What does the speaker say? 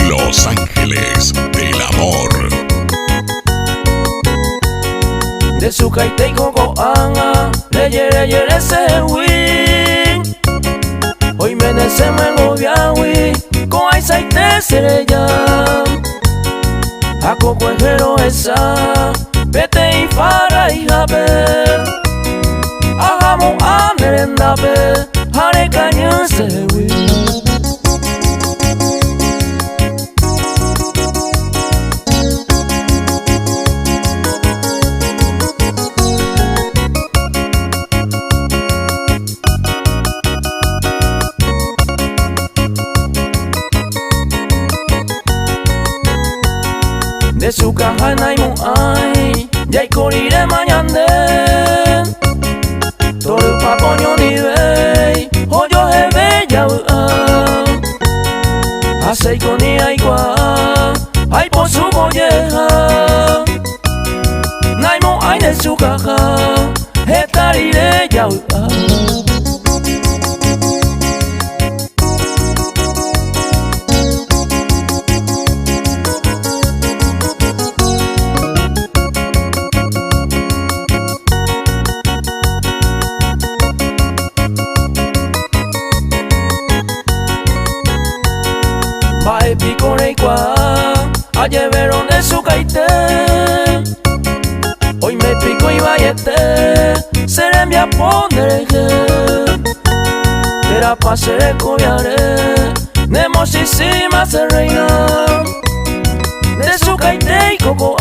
Los Ángeles del Amor. De su caite y coco anga, leyere se win. Hoy me nese me gobiawi, con aisaite sereya. A coco ejero esa, vete y fara y haber. Hagamos a merendabe, hare caña se win. De su caja no hay muay, ya hay corire mañana. Todo el papoño ni ve, hoyo he bella. Hace con ni hay gua, hay por su molleja. No hay muay de su caja, estarire ya. Bae pico reikua, ayer veron de su caite. Hoy me pico y vayete, seré mi aponereje. Era pa ser cobiare, nemosísima se reina. De su caite y coco